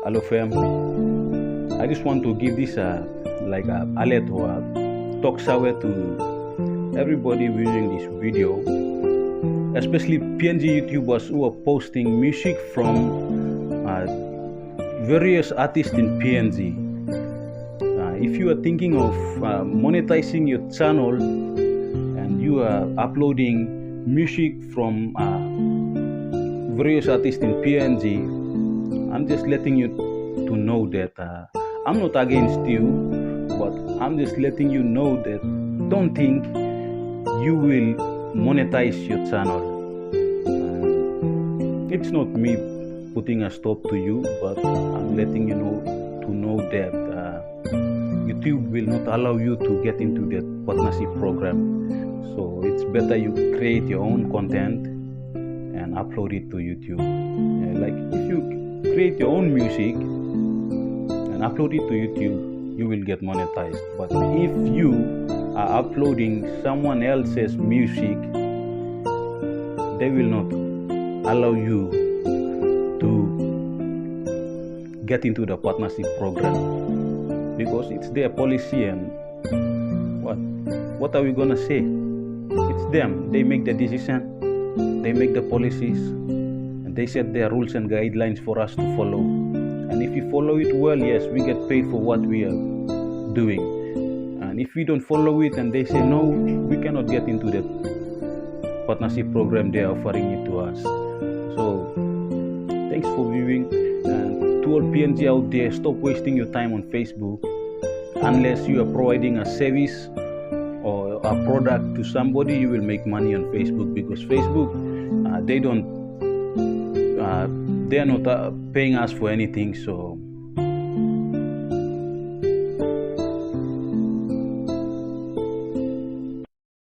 Hello fam, I just want to give this like a alert or a talk shower to everybody viewing this video, especially PNG YouTubers who are posting music from various artists in PNG. If you are thinking of monetizing your channel and you are uploading music from various artists in PNG, I'm just letting you to know that I'm not against you, but I'm just letting you know that don't think you will monetize your channel. It's not me putting a stop to you, but I'm letting you know that YouTube will not allow you to get into that partnership program. So it's better you create your own content and upload it to YouTube. Like if you create your own music and upload it to YouTube, you will get monetized. But if you are uploading someone else's music, they will not allow you to get into the partnership program because it's their policy. And what are we gonna say? It's them. They make the decision, they make the policies, they set their rules and guidelines for us to follow, and if we follow it well, yes, we get paid for what we are doing. And if we don't follow it and they say no, we cannot get into the partnership program they are offering it to us. So thanks for viewing, and to all PNG out there, stop wasting your time on Facebook unless you are providing a service or a product to somebody. You will make money on Facebook because Facebook they are not paying us for anything. So